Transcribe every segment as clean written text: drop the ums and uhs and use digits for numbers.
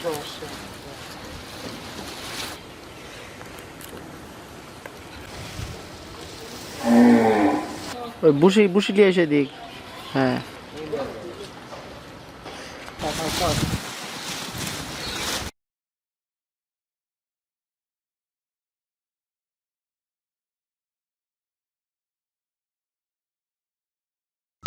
ওই বুসি বুসি নিয়ে এসে দিক। হ্যাঁ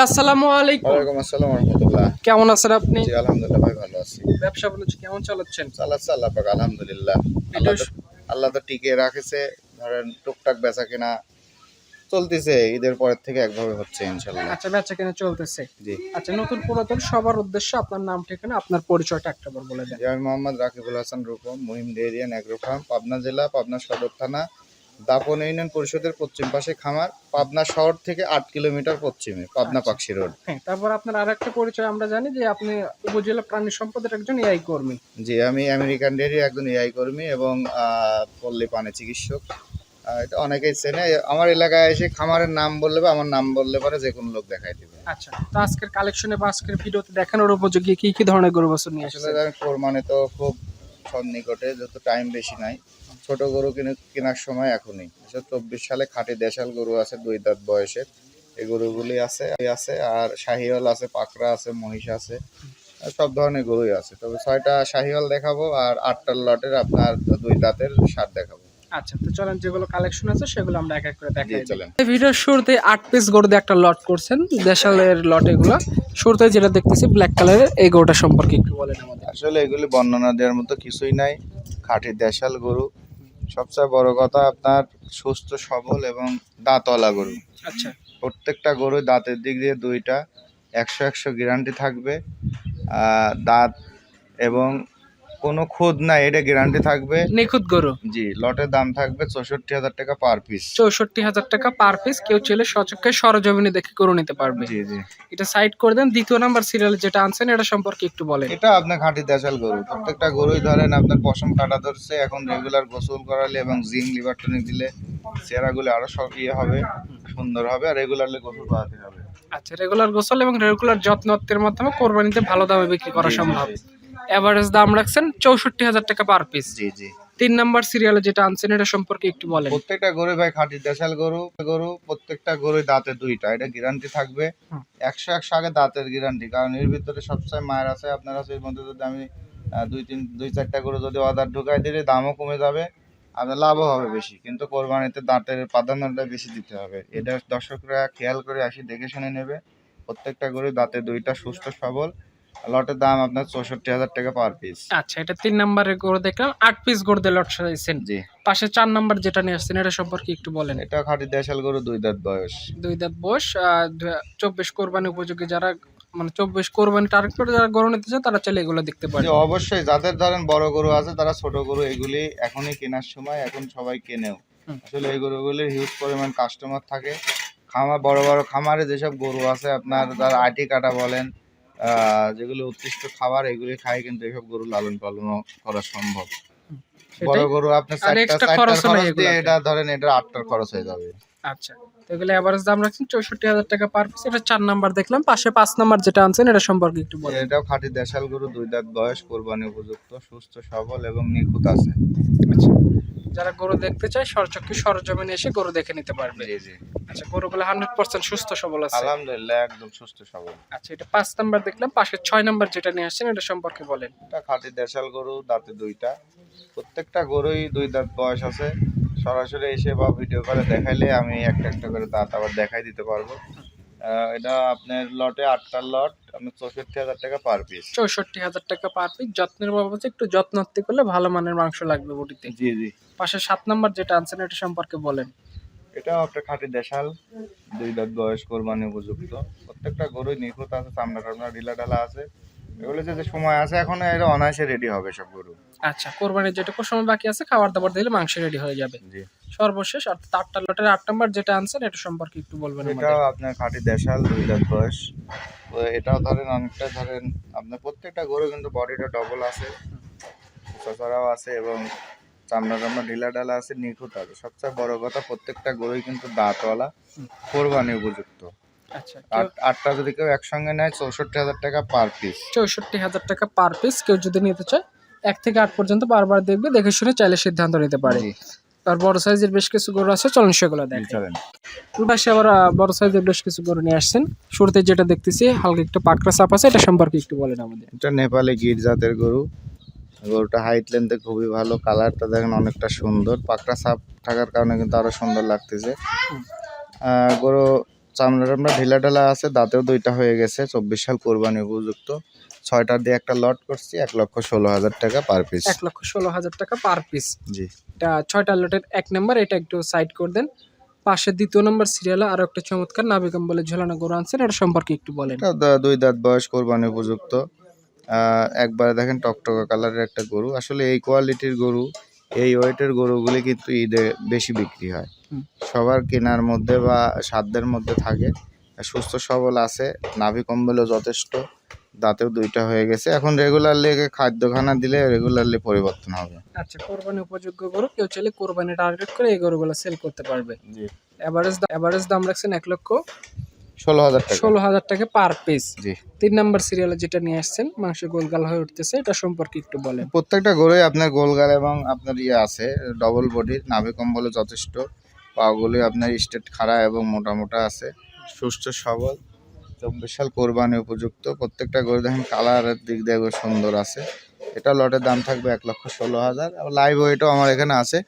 আসসালামু আলাইকুম। ওয়ালাইকুম আসসালাম ওয়া রাহমাতুল্লাহ। কেমন আছেন আপনি? জি আলহামদুলিল্লাহ ভাই ভালো আছি। ব্যবসা বাণিজ্য কেমন চালাচ্ছেন? চালাচ্ছে আল্লাহ পাক আলহামদুলিল্লাহ। আল্লাহ তো টিকিয়ে রাখেছে, ধরেন টুকটাক বেচা কেনা চলতেছে, ঈদের পরের থেকে একভাবে হচ্ছে ইনশাল্লাহ। আচ্ছা, বেচা কেনা চলতেছে। জি আচ্ছা, নতুন পুরাতন সবার উদ্দেশ্যে আপনার নাম ঠিকানা আপনার পরিচয়টা একটাবার বলে দেন। জি আমি Mohammad Rakibul Hasan Rupam, Muhim dairy and agro farm, Pabna জেলা, পাবনা সদর থানা, দাপন ইউনিয়ন পরিষদের পশ্চিম পাশে খামার, পাবনা শহর থেকে 8 কিলোমিটার পশ্চিমে, পাবনা পাকশি রোড। হ্যাঁ, তারপর আপনার আরেকটা পরিচয় আমরা জানি যে আপনি উপজেলা প্রাণী সম্পদের একজন এআই কর্মী। জি আমি আমেরিকান ডেইরি একজন এআই কর্মী এবং পল্লী প্রাণী চিকিৎসক। এটা অনেকেই চেনে। আমার এলাকায় এসে খামারের নাম বললে বা আমার নাম বললে পরে যে কোনো লোক দেখাই দিবে। আচ্ছা, তো আজকের কালেকশনে বা আজকের ভিডিওতে দেখানোর উপযোগী কি কি ধরনের গরু বাছুর নিয়ে আসলে আসছেন? কোরবানি তো খুব সন্নিকটে, যেহেতু টাইম বেশি নাই, ছোট গরু কেনার সময় এখনই। 2024 সালে খাঁটি দেশাল গরু আছে 2 দাঁত বয়সের, এই গরুগুলি আছে আছে আর শাহিওয়াল আছে, পাকড়া আছে, মহিষ আছে, আর সব ধরনের গরুই আছে। তবে 6টা শাহিওয়াল দেখাবো আর 8টার লটের আপনার 2 দাঁতের সার দেখাবো। আচ্ছা, তো চলেন যেগুলো কালেকশন আছে সেগুলো আমরা এক এক করে দেখাই। চলেন। এই ভিডিওর শুরুতে 8 পিস গরু দিয়ে একটা লট করছেন, দেশালের লট এগুলো। শুরুতে যেটা দেখতেছি ব্ল্যাক কালারের, এই গরুটা সম্পর্কে একটু বলেন আমাদের। আসলে এগুলি বর্ণনা দেওয়ার মতো কিছুই নাই, খাঁটি দেশাল গরু। সবচেয়ে বড় কথা আপনার সুস্থ সবল এবং দাঁতওয়ালা গরু। আচ্ছা, প্রত্যেকটা গরু দাঁতের দিক দিয়ে 2টা, 100 গ্যারান্টি থাকবে। দাঁত এবং কোনো খুদ নাই, এটা গ্যারান্টি থাকবে। নিখুঁত গরু। জি, লটের দাম থাকবে 64,000 টাকা পার পিস। 64,000 টাকা পার পিস। কেউ চাইলে সচক্ষে সরজমিনে দেখে গরু নিতে পারবে। জি জি এটা সাইড করে দেন। দ্বিতীয় নাম্বার সিরিয়াল যেটা আনছেন এটা সম্পর্কে একটু বলেন। এটা আপনার খাঁটি দেশাল গরু। প্রত্যেকটা গরুই ধরেন আপনার পশম কাটা ধরছে, এখন রেগুলার গোসল করালে এবং জিম লিভার টনিক দিলে চেহারাগুলো আরো সব হবে, সুন্দর হবে, আর রেগুলারলি গোসল করাতে হবে। আচ্ছা, রেগুলার গোসল এবং রেগুলার যত্নের মাধ্যমে কোরবানিতে ভালো দামে বিক্রি করা সম্ভব। এভারেজ দাম রাখছেন 64,000 টাকা পার পিস। জি জি 3 নাম্বার সিরিয়ালে যেটা আনছেন এটা সম্পর্কে একটু বলেন। প্রত্যেকটা গরু ভাই খাঁটি দেশাল গরু। প্রত্যেকটা গরুই দাঁতে 2টা, এটা গ্যারান্টি থাকবে। 100 আগে দাঁতের গ্যারান্টি, কারণ এর ভিতরে সবসময় মায়ের আছে, আপনার আছে। এর মধ্যে যদি আমি 2-4টা গরু যদি অর্ডার ঢুকাই দিলে দামও কমে যাবে, আপনার লাভও হবে বেশি, কিন্তু কোরবানিতে দাঁতের প্রাধান্যটা বেশি দিতে হবে। এটা দর্শকরা খেয়াল করে আসি, দেখে শুনে নেবে। প্রত্যেকটা গরু দাঁতে 2টা, সুস্থ সবল। লটের দাম আপনার 64,000 টাকা পার পিস। আচ্ছা, এটা 3 নাম্বারের গরু দেখলাম। 8 পিস গরু দিয়ে লট সাজাইছেন। জি পাশে 4 নাম্বার যেটা নিয়ে আসছেন এটা সম্পর্কে একটু বলেন। এটা খাঁটি দেশাল গরু, 2 দাঁত বয়স। 2 দাঁত বয়স। 24 কোরবানি উপযোগী, যারা মানে 24 কোরবানি টার্গেট করে যারা গরু নিতে চায় তারা চাইলে এগুলো দেখতে পারে। যে অবশ্যই যাদের ধরেন বড় গরু আছে তারা ছোট গরু এগুলি এখনই কেনার সময়, এখন সবাই কেনেও। আসলে এই গরুগুলির হিউজ পরিমাণ কাস্টমার থাকে। বড় বড় খামারে যেসব গরু আছে আপনার, যারা আটি কাটা বলেন, যেগুলো উৎকৃষ্ট খাবার, এগুলি খায়, কিন্তু এইসব গরু লালন পালন করা সম্ভব। বড় গরু আপনার 4টা খরচ দিয়ে এটা ধরেন এটা 8টার খরচ হয়ে যাবে। আচ্ছা, তো এগুলো এভারেজ দাম রাখছেন 64,000 টাকা পার পিস। এটা 4 নাম্বার দেখলাম। পাশে 5 নাম্বার যেটা আনছেন এটা সম্পর্কে একটু বলেন। এটাও খাঁটি দেশাল গরু, 2 দাঁত বয়স, কোরবানি উপযুক্ত, সুস্থ সবল এবং নিখুঁত আছে। আচ্ছা, যারা গরু দেখতে চায় সরচক্ষে সরজমিনে এসে গরু দেখে নিতে পারবে। জি জি আচ্ছা, গরুগুলো 100% সুস্থ সবল আছে। আলহামদুলিল্লাহ একদম সুস্থ সবল। আচ্ছা, এটা 5 নাম্বার দেখলাম। পাশে 6 নাম্বার যেটা নিয়ে আসছেন এটা সম্পর্কে বলেন। এটা খাঁটি দেশাল গরু, দাঁতে 2টা। প্রত্যেকটা গরুই 2 দাঁত বয়স আছে। সরাসরি এসে বা ভিডিও করে দেখাইলে আমি একটা একটা করে দাঁত আবার দেখাই দিতে পারবো। এটা আপনার লটে 8টার লট, আপনার 64,000 টাকা পার পিস। 64,000 টাকা পার পিস। যত্নের বাবদ একটু যত্নার্থী করলে ভালো মানের মাংস লাগবে বডিতে। জি জি পাশে 7 নাম্বার যেটা আনছেন এটা সম্পর্কে বলেন। এটাও আপনার খাঁটি দেশাল, 2 দাঁত বয়স, কোরবানি উপযুক্ত। প্রত্যেকটা গরুই নিখুঁত আছে, চামড়া টামড়া ঢিলা ঢালা আছে। এগুলো যে সময় আছে এখন এরা অনায়াসে রেডি হবে সব গরু। আচ্ছা, কোরবানির যেটুকু সময় বাকি আছে খাবার দাবার দিলে মাংস রেডি হয়ে যাবে। জি সর্বশেষ অর্থাৎ 8টা লটের 8 নাম্বার যেটা আনছেন এটা সম্পর্কে একটু বলবেন আমাদের। এটাও আপনার খাঁটি দেশাল, 2 দাঁত বয়স। তো এটাও ধরেন অনেকটা, ধরেন আপনার প্রত্যেকটা গরু কিন্তু বডিটা ডবল আছে, চচড়াও আছে এবং চামড়া টামড়া ঢিলা ঢালা আছে, নিখুঁত আছে। সবচেয়ে বড় কথা প্রত্যেকটা গরুই কিন্তু দাঁতওয়ালা, কোরবানি উপযুক্ত। আচ্ছা, 8টা যদি কেউ একসঙ্গে নেয় 64,000 টাকা পার পিস। 64,000 টাকা পার পিস। কেউ যদি নিতে চায় 1 থেকে 8 পর্যন্ত বারবার দেখবে, দেখে শুনে চাইলে সিদ্ধান্ত নিতে পারে। জি, আর বড় সাইজের বেশ কিছু গরু আছে, চলুন সেগুলো দেখেন। চলেন। পাশে আবার বড় সাইজের বেশ কিছু গরু নিয়ে আসছেন। শুরুতে যেটা দেখতেছি হালকা একটু পাকড়া চাপ আছে, এটা সম্পর্কে একটু বলেন আমাদের। এটা নেপালি গির জাতের গরু। গরুটা হাইট লেন্থে খুবই ভালো, কালারটা দেখেন অনেকটা সুন্দর, পাকড়া ছাপ থাকার কারণে কিন্তু আরো সুন্দর লাগতেছে। গরু চামড়া ঢিলা ঢালা আছে, দাঁতেও 2টা হয়ে গেছে, 24 সাল কোরবানি উপযুক্ত। 6টা দিয়ে একটা লট করছি, 1,16,000 টাকা পার পিস। 1,16,000 টাকা পার পিস। জি, এটা 6টা লটের 1 নাম্বার, এটা একটু সাইড করে দেন। পাশে 2য় নম্বর সিরিয়ালে আরো একটা চমৎকার নাভি কম্বলে ঝোলানো গরু আনছেন, এটা সম্পর্কে একটু বলেন। এটা 2 দাঁত বয়স, কোরবানি উপযুক্ত। একবারে দেখেন টকটকা কালারের একটা গরু। আসলে এই কোয়ালিটির গরু, এই ওয়েটের গরুগুলি কিন্তু ঈদে বেশি বিক্রি হয়। হুম। সবার কেনার মধ্যে বা সাধ্যের মধ্যে থাকে। সুস্থ সবল আছে, নাভি কম্বলও যথেষ্ট, দাঁতেও 2টা হয়ে গেছে। এখন রেগুলারলি খাদ্য খানা দিলে রেগুলারলি পরিবর্তন হবে। আচ্ছা, কোরবানি উপযোগ্য গরু, কেউ চাইলে কোরবানি টার্গেট করে এই গরুগুলো সেল করতে পারবে। জি, এভারেজ দাম রাখছেন 16,000 টাকা। 1,16,000 টাকা পার পিস। জি, 3 নাম্বার সিরিয়ালে যেটা নিয়ে আসছেন মাংস গোলগাল হয়ে উঠতেছে, এটা সম্পর্কে একটু বলেন। প্রত্যেকটা গরুই আপনার গোলগাল এবং আপনার আছে ডবল বডির, নাভি কম্বলে যথেষ্ট, পাগুলি আপনার স্টেট খাড়া এবং মোটা মোটা আছে, সুস্থ সবল, 24 সাল কোরবানি উপযুক্ত। প্রত্যেকটা গরু দেখেন কালারের দিক দিয়ে সুন্দর আছে। এটা লটের দাম থাকবে 1,16,000। আবার লাইভ ওয়েটও আমার এখানে আছে।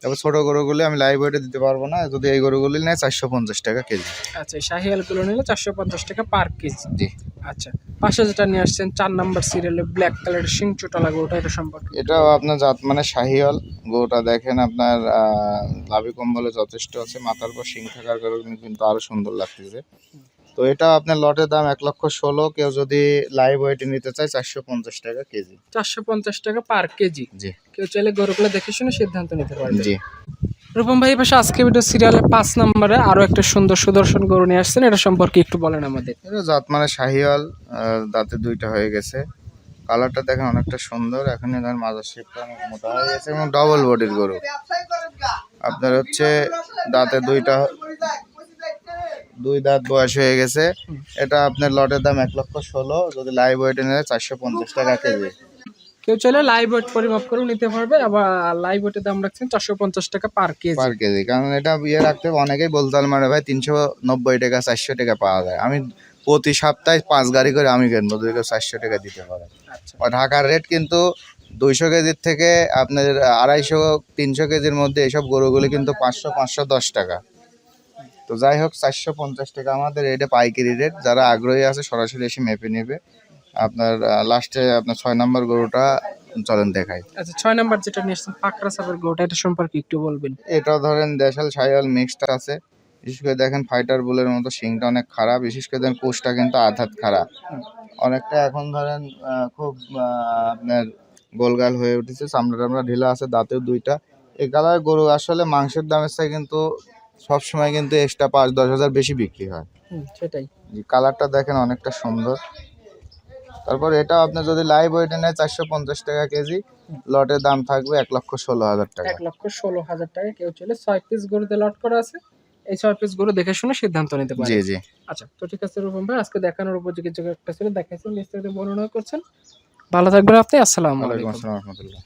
তারপর ছোট গরুগুলি আমি লাইভ ওয়েটে দিতে পারবো না, যদি এই গরুগুলি নেয় 450 টাকা কেজি। আচ্ছা, এই শাহিয়াল গুলো নিলে 450 টাকা পার কেজি। জি, আচ্ছা, পাশে যেটা নিয়ে আসছেন 4 নাম্বার সিরিয়ালে ব্ল্যাক কালারের শিং চোটালা গরুটা, এটা সম্পর্কে এটাও আপনার জাত মানে শাহিওয়াল গরুটা দেখেন আপনার লাভি কম্বলে যথেষ্ট আছে, মাথার পর শিং থাকার কারণে কিন্তু আরো সুন্দর লাগতেছে। তো এটা আপনার লটের দাম 1,16,000। কেউ যদি লাইভ ওয়েটে নিতে চায় 450 টাকা কেজি। 450 টাকা পার কেজি। জি, কেউ চাইলে গরুগুলো দেখে শুনে সিদ্ধান্ত নিতে পারবে। জি, রূপম ভাই, পাশে আজকে ভিডিও সিরিয়ালে 5 নম্বরে আরো একটা সুন্দর সুদর্শন গরু নিয়ে আসছেন, এটা সম্পর্কে একটু বলেন আমাদের। এটা জাত মানে শাহিওয়াল, দাঁতে 2টা হয়ে গেছে, কালারটা দেখেন অনেকটা সুন্দর। এখন এর মাজার শেপটা অনেক মোটা হয়ে গেছে এবং ডবল বডির গরু। আপনার হচ্ছে দাঁতে 2 দাঁত বয়স হয়ে গেছে। এটা আপনার লটের দাম 1,16,000, যদি লাইভ ওয়েটে নিলে 450 টাকা কেজি। কেউ চাইলে লাইভ ওয়েট পরিমাপ করেও নিতে পারবে, আবার লাইভ ওয়েটের দাম রাখছেন 450 টাকা পার কেজি। পার কেজি, কারণ এটা রাখতে অনেকেই বলতাল মারে ভাই 390 টাকা 400 টাকা পাওয়া যায়। আমি প্রতি সপ্তাহে 5 গাড়ি করে আমি কিনবো, যদি কেউ 400 টাকা দিতে পারে। আচ্ছা, আর ঢাকার রেট কিন্তু 200 কেজির থেকে আপনার 250-300 কেজির মধ্যে এইসব গরুগুলি কিন্তু 500-510 টাকা। তো যাই হোক 450 টাকা আমাদের এটা পাইকারি রেট। যারা আগ্রহী আছে সরাসরি এসে মেপে নেবে। আপনার লাস্টে আপনার 6 নম্বর গরুটা চলেন দেখাই। আচ্ছা, 6 নাম্বার যেটা নিয়ে আসছেন পাকড়া সাপের গরুটা, এটা সম্পর্কে একটু বলবেন। এটাও ধরেন দেশাল শাহিওয়াল মিক্সড আছে। বিশেষ করে দেখেন ফাইটার বুলের মতো শিংটা অনেক খারাপ, বিশেষ করে দেখেন কোষটা কিন্তু আধাত খারাপ অনেকটা। এখন ধরেন খুব আপনার গোলগাল হয়ে উঠেছে, চামড়া ঢিলা আছে, দাঁতেও 2টা। এই কালার গরু আসলে মাংসের দামের চাই কিন্তু সবসময় কিন্তু এক্সট্রা 5-10 হাজার বেশি বিক্রি হয়। সেটাই। কালারটা দেখেন অনেকটা সুন্দর। তারপর এটা আপনার যদি লাইভ ওয়েটে নেয় 450 টাকা কেজি, লটের দাম থাকবে 1,16,000 টাকা। 1,16,000 টাকা। কেউ চাইলে 6 পিস গরুতে লট করা আছে, এই 6 পিস গরু দেখে শুনে সিদ্ধান্ত নিতে পারে। জি, জি, আচ্ছা, তো ঠিক আছে রূপম ভাই, আজকে দেখানোর উপযোগী যে একটা ছিল দেখাইছেন, বিস্তারিত বর্ণনা করছেন। ভালো থাকবেন আপনি। আসসালামু ওয়ালাইকুম আলাইকুম। আসসালাম রহমতুল্লাহ।